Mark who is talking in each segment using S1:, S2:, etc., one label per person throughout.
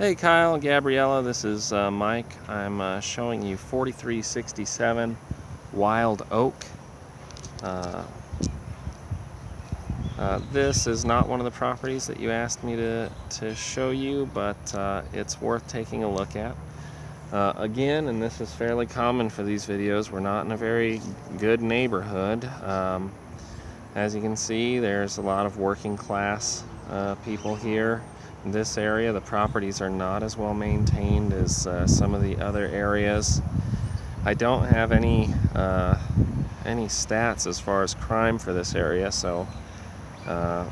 S1: Hey Kyle, Gabriella, this is Mike. I'm showing you 4367 Wild Oak. Uh, this is not one of the properties that you asked me to show you, but it's worth taking a look at. Again, and this is fairly common for these videos, we're not in a very good neighborhood. As you can see, there's a lot of working class people here. In this area, the properties are not as well maintained as some of the other areas. I don't have any stats as far as crime for this area, so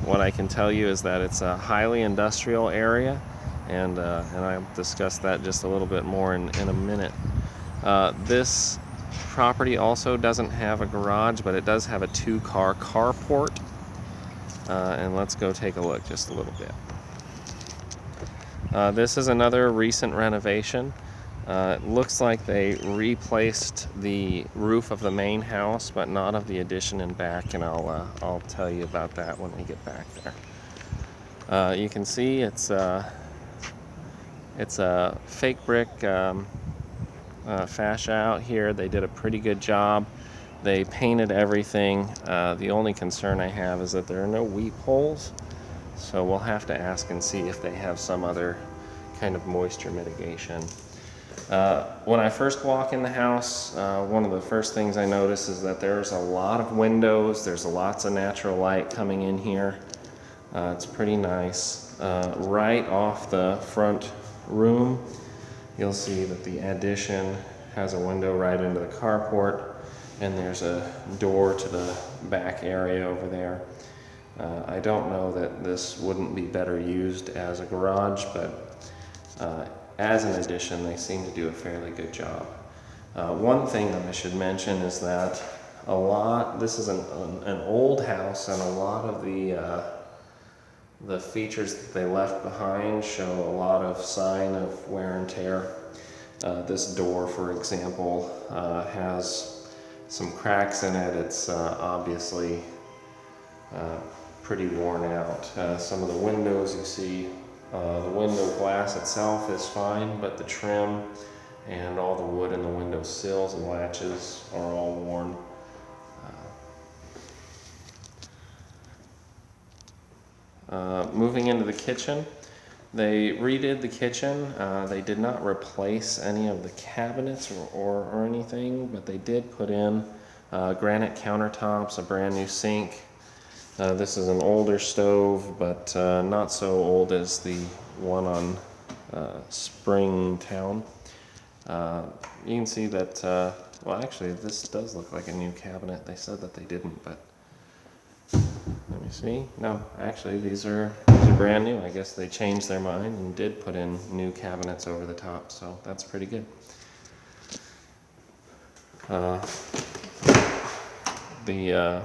S1: what I can tell you is that it's a highly industrial area, and I'll discuss that just a little bit more in a minute. This property also doesn't have a garage, but it does have a two-car carport, and let's go take a look just a little bit. This is another recent renovation. It looks like they replaced the roof of the main house, but not of the addition and back, and I'll tell you about that when we get back there. You can see it's a fake brick fascia out here. They did a pretty good job. They painted everything. The only concern I have is that there are no weep holes. So we'll have to ask and see if they have some other kind of moisture mitigation. When I first walk in the house, one of the first things I notice is that there's a lot of windows. There's lots of natural light coming in here. It's pretty nice. Right off the front room, you'll see that the addition has a window right into the carport, and there's a door to the back area over there. I don't know that this wouldn't be better used as a garage, but as an addition, they seem to do a fairly good job. One thing that I should mention is that this is an old house, and a lot of the features that they left behind show a lot of sign of wear and tear. This door, for example, has some cracks in it. It's obviously pretty worn out. Some of the windows, you see, the window glass itself is fine, but the trim and all the wood in the window sills and latches are all worn. Moving into the kitchen, they redid the kitchen. They did not replace any of the cabinets or anything, but they did put in granite countertops, a brand new sink. This is an older stove, but not so old as the one on Springtown. You can see that, well, actually, this does look like a new cabinet. They said that they didn't, but let me see. No, actually, these are brand new. I guess they changed their mind and did put in new cabinets over the top, so that's pretty good. The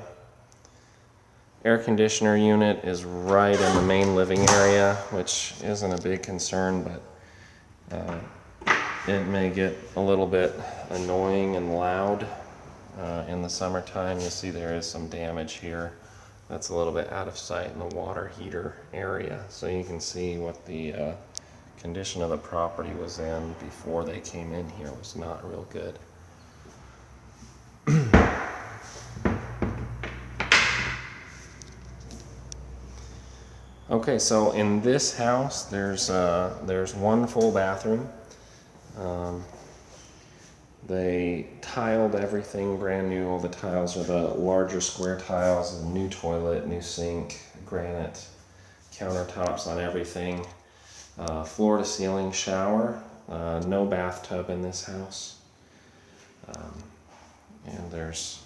S1: air conditioner unit is right in the main living area, which isn't a big concern, but it may get a little bit annoying and loud in the summertime. You see there is some damage here that's a little bit out of sight in the water heater area, so you can see what the condition of the property was in before they came in here. It was not real good. Okay, so in this house, there's one full bathroom. They tiled everything brand new. All the tiles are the larger square tiles, a new toilet, new sink, granite countertops on everything. Floor to ceiling shower, no bathtub in this house. And there's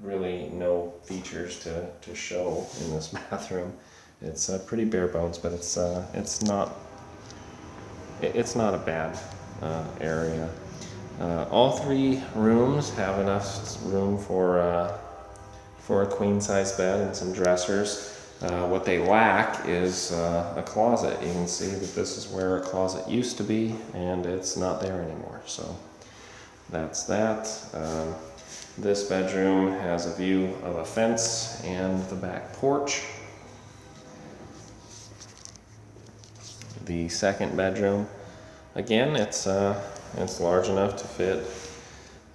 S1: really no features to show in this bathroom. It's pretty bare bones, but it's not a bad area. All three rooms have enough room for a queen-size bed and some dressers. What they lack is a closet. You can see that this is where a closet used to be, and it's not there anymore. So that's that. This bedroom has a view of a fence and the back porch. the second bedroom. Again, it's large enough to fit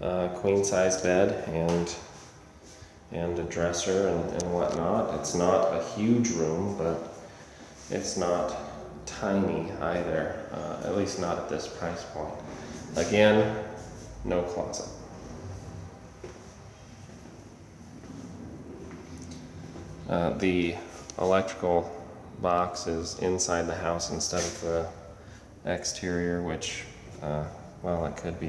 S1: a queen-size bed and a dresser and whatnot. It's not a huge room, but it's not tiny either, at least not at this price point. Again, no closet. The electrical box is inside the house instead of the exterior, which, well, it could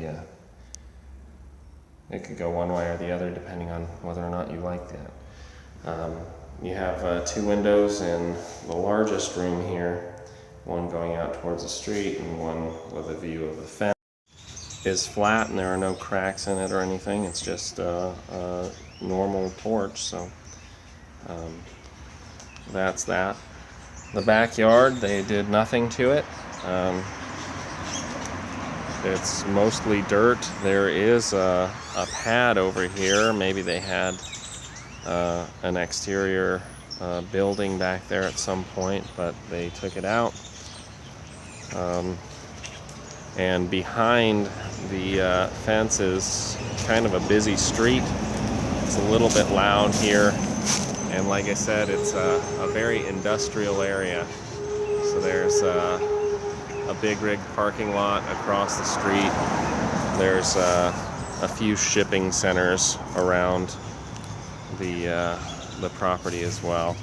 S1: go one way or the other depending on whether or not you like that. You have 2 windows in the largest room here, one going out towards the street and one with a view of the fence. It is flat and there are no cracks in it or anything. It's just a normal porch, so that's that. The backyard, they did nothing to it. It's mostly dirt. There is a pad over here. Maybe they had an exterior building back there at some point, but they took it out. And behind the fence is kind of a busy street. It's a little bit loud here. And like I said, it's a very industrial area. So there's a big rig parking lot across the street. There's a few shipping centers around the property as well.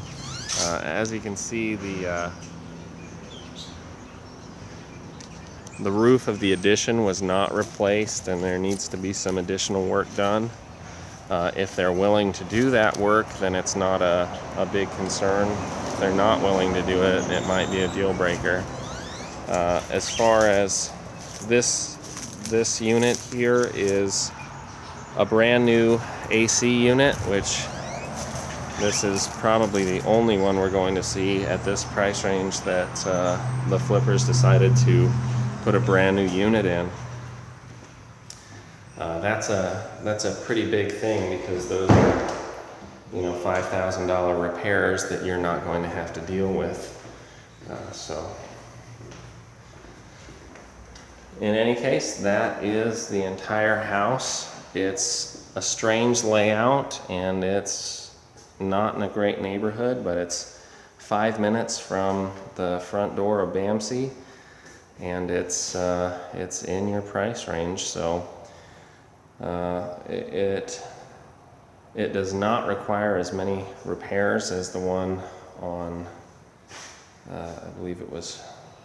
S1: As you can see, the roof of the addition was not replaced, and there needs to be some additional work done. If they're willing to do that work, then it's not a big concern. If they're not willing to do it, it might be a deal breaker. As far as this unit here is a brand new AC unit, which this is probably the only one we're going to see at this price range that the flippers decided to put a brand new unit in. That's a pretty big thing, because those are, $5,000 repairs that you're not going to have to deal with. So in any case, that is the entire house. It's a strange layout, and it's not in a great neighborhood, but it's 5 minutes from the front door of Bamsey, and it's in your price range. So it does not require as many repairs as the one on, I believe it was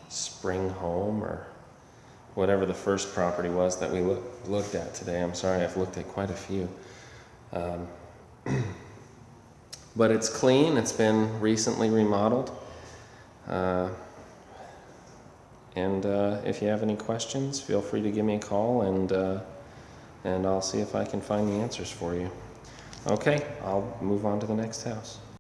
S1: Spring Home, or whatever the first property was that we looked at today. I'm sorry, I've looked at quite a few. But it's clean. It's been recently remodeled. And if you have any questions, feel free to give me a call, and I'll see if I can find the answers for you. Okay, I'll move on to the next house.